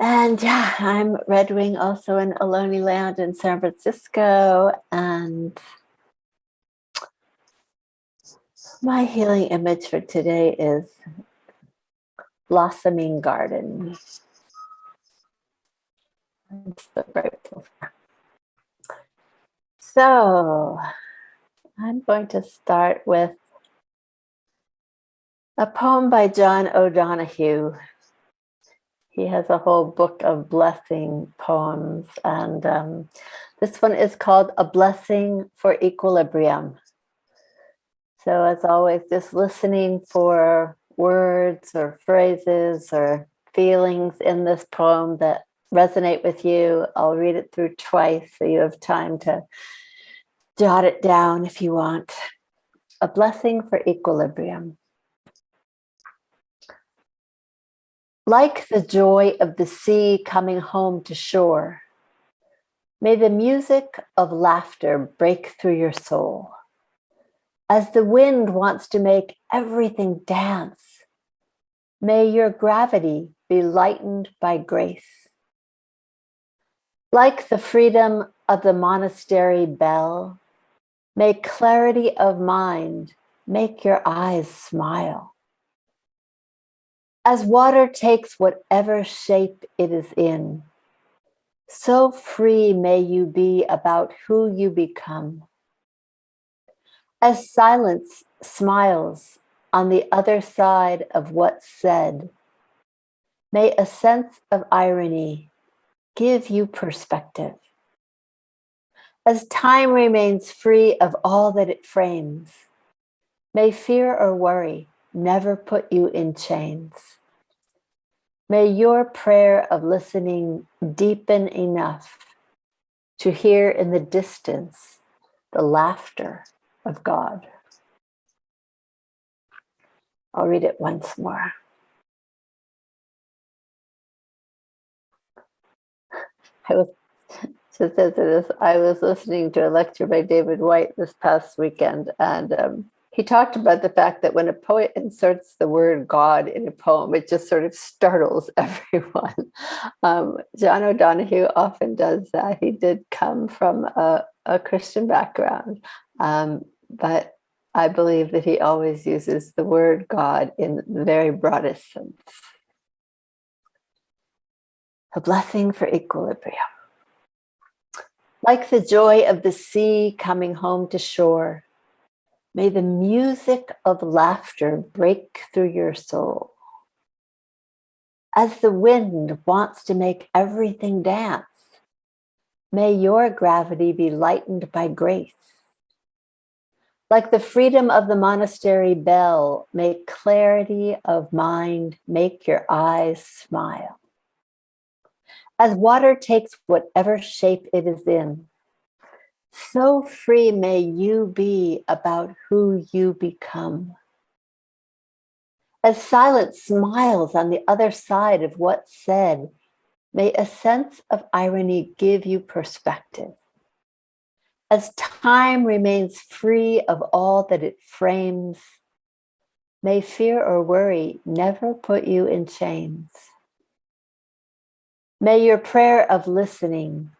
And yeah, I'm Red Wing also in Ohlone Land in San Francisco. And my healing image for today is blossoming garden. I'm so grateful for that. So I'm going to start with a poem by John O'Donohue. He has a whole book of blessing poems, and this one is called A Blessing for Equilibrium. So as always, just listening for words or phrases or feelings in this poem that resonate with you. I'll read it through twice so you have time to jot it down if you want. A Blessing for Equilibrium. Like the joy of the sea coming home to shore, may the music of laughter break through your soul. As the wind wants to make everything dance, may your gravity be lightened by grace. Like the freedom of the monastery bell, may clarity of mind make your eyes smile. As water takes whatever shape it is in, so free may you be about who you become. As silence smiles on the other side of what's said, may a sense of irony give you perspective. As time remains free of all that it frames, may fear or worry never put you in chains. May your prayer of listening deepen enough to hear in the distance the laughter of God. I'll read it once more. I was listening to a lecture by David White this past weekend, and he talked about the fact that when a poet inserts the word God in a poem, it just sort of startles everyone. John O'Donohue often does that. He did come from a Christian background, but I believe that he always uses the word God in the very broadest sense. A blessing for equilibrium. Like the joy of the sea coming home to shore, may the music of laughter break through your soul. As the wind wants to make everything dance, may your gravity be lightened by grace. Like the freedom of the monastery bell, may clarity of mind make your eyes smile. As water takes whatever shape it is in, so free may you be about who you become. As silence smiles on the other side of what's said, may a sense of irony give you perspective. As time remains free of all that it frames, may fear or worry never put you in chains. May your prayer of listening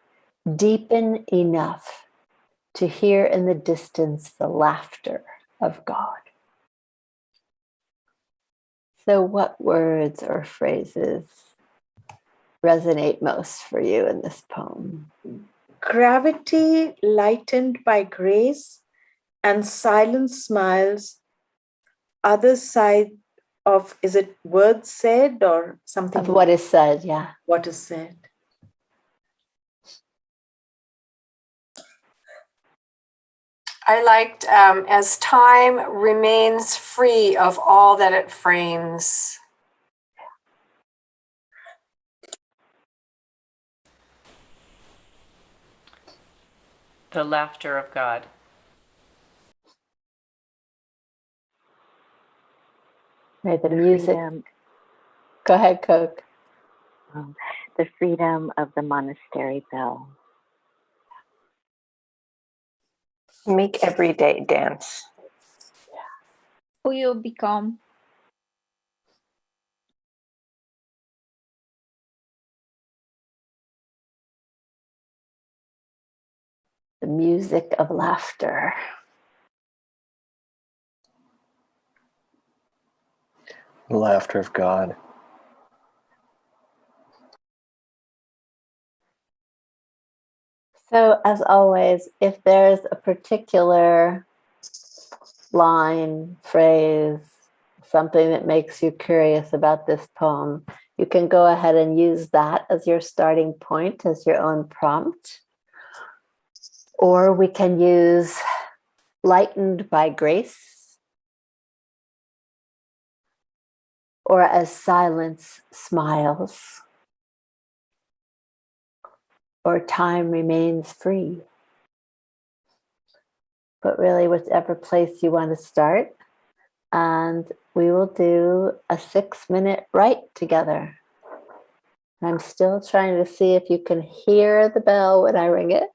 deepen enough to hear in the distance the laughter of God. So, what words or phrases resonate most for you in this poem? Gravity lightened by grace and silent smiles. Other side of, is it words said or something? Of what is said, yeah. What is said. I liked as time remains free of all that it frames. The laughter of God. May the music. Go ahead, Coke. The freedom of the monastery bell. Make every day dance. Who you become. the music of laughter. The laughter of God. So, as always, if there's a particular line, phrase, something that makes you curious about this poem, you can go ahead and use that as your starting point, as your own prompt. Or we can use lightened by grace, or as silence smiles, or time remains free. But really, whichever place you want to start. And we will do a 6-minute write together. I'm still trying to see if you can hear the bell when I ring it.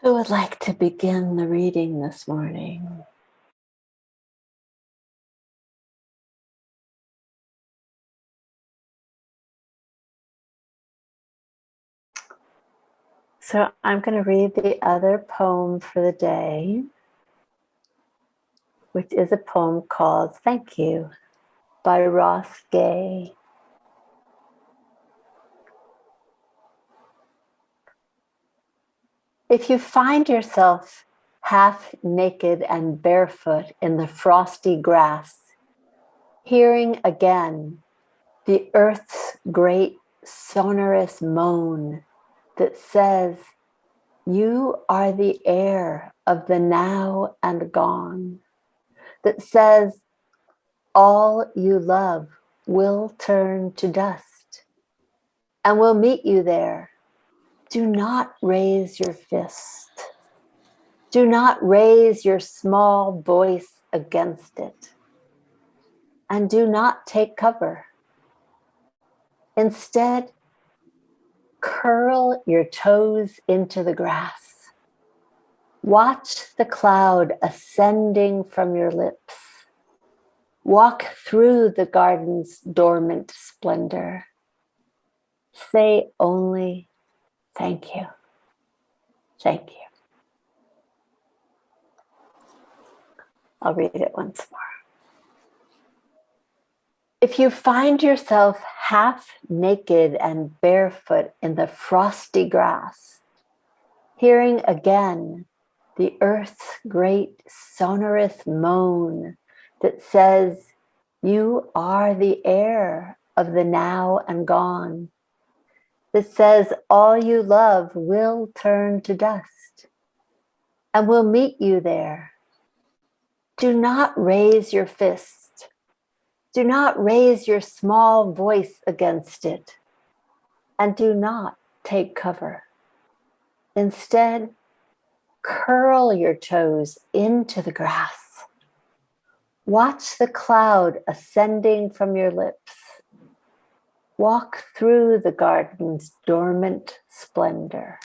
Who would like to begin the reading this morning? So I'm going to read the other poem for the day, which is a poem called Thank You by Ross Gay. If you find yourself half naked and barefoot in the frosty grass, hearing again the earth's great sonorous moan that says, you are the air of the now and gone, that says, all you love will turn to dust and will meet you there. Do not raise your fist. Do not raise your small voice against it. And do not take cover. Instead, curl your toes into the grass. Watch the cloud ascending from your lips. Walk through the garden's dormant splendor. Say only, thank you. Thank you. I'll read it once more. If you find yourself half naked and barefoot in the frosty grass, hearing again the earth's great sonorous moan that says, you are the air of the now and gone, that says all you love will turn to dust and will meet you there. Do not raise your fist. Do not raise your small voice against it. And do not take cover. Instead, curl your toes into the grass. Watch the cloud ascending from your lips. Walk through the garden's dormant splendor.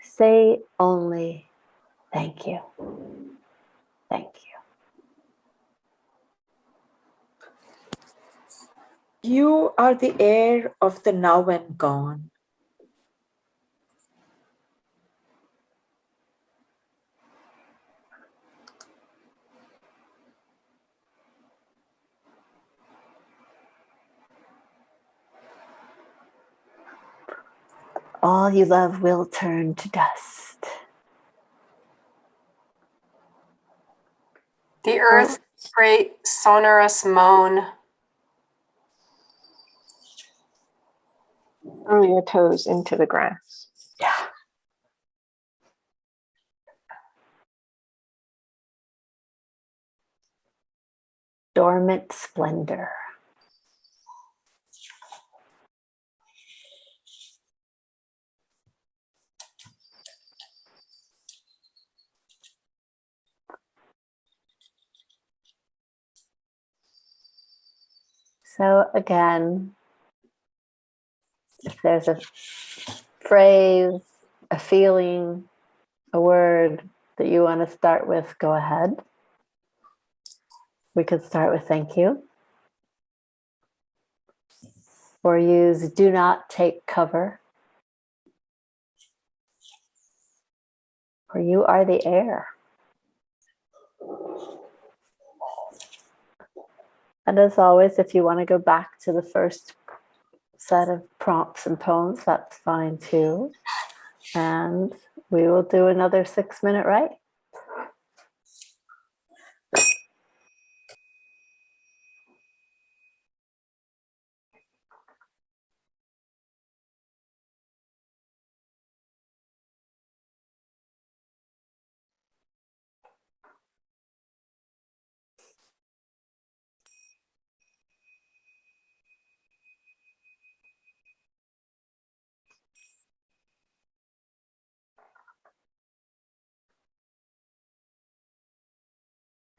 Say only, thank you. Thank you. You are the air of the now and gone. All you love will turn to dust. The earth's great sonorous moan. Throw your toes into the grass. Yeah. Dormant splendor. So again, if there's a phrase, a feeling, a word that you want to start with, go ahead. We could start with thank you. Or use do not take cover. Or you are the air. And as always, if you want to go back to the first set of prompts and poems, that's fine too. And we will do another 6-minute write.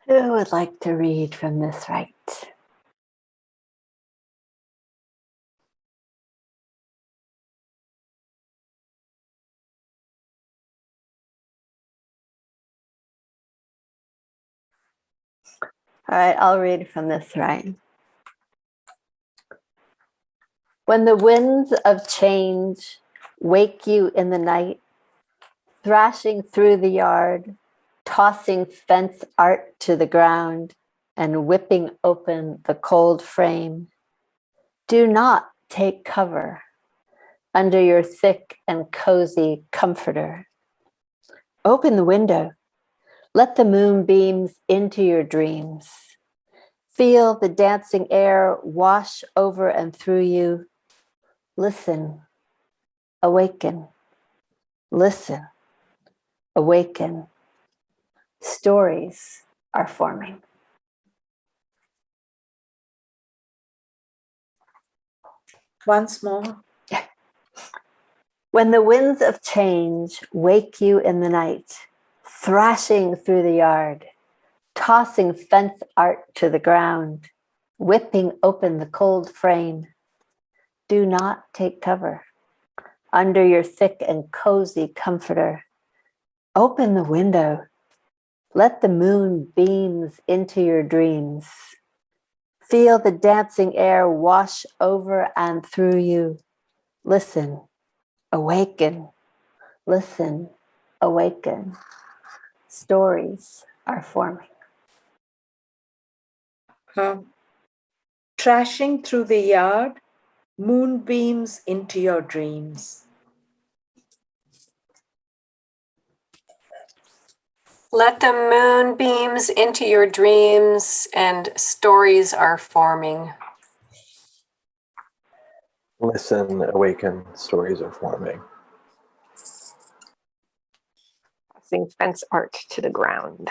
Who would like to read from this write? All right, I'll read from this write. When the winds of change wake you in the night, thrashing through the yard, tossing fence art to the ground, and whipping open the cold frame, do not take cover under your thick and cozy comforter. Open the window. Let the moonbeams into your dreams. Feel the dancing air wash over and through you. Listen, awaken. Listen, awaken. Stories are forming. Once more. When the winds of change wake you in the night, thrashing through the yard, tossing fence art to the ground, whipping open the cold frame, do not take cover under your thick and cozy comforter. Open the window. Let the moon beams into your dreams. Feel the dancing air wash over and through you. Listen, awaken. Listen, awaken. Stories are forming. Trashing through the yard, moonbeams into your dreams. Let the moonbeams into your dreams and stories are forming. Listen, awaken, stories are forming. Tossing fence art to the ground.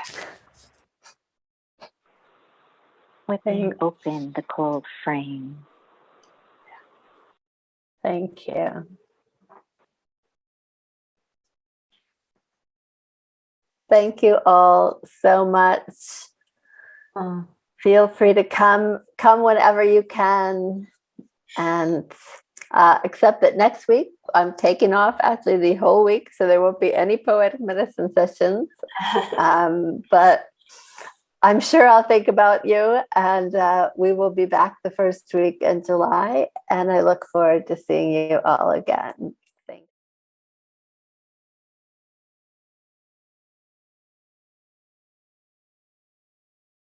Whipping open the cold frame. Thank you. Thank you all so much. Feel free to come whenever you can. And except that next week, I'm taking off actually the whole week, so there won't be any poetic medicine sessions. But I'm sure I'll think about you, and we will be back the first week in July. And I look forward to seeing you all again.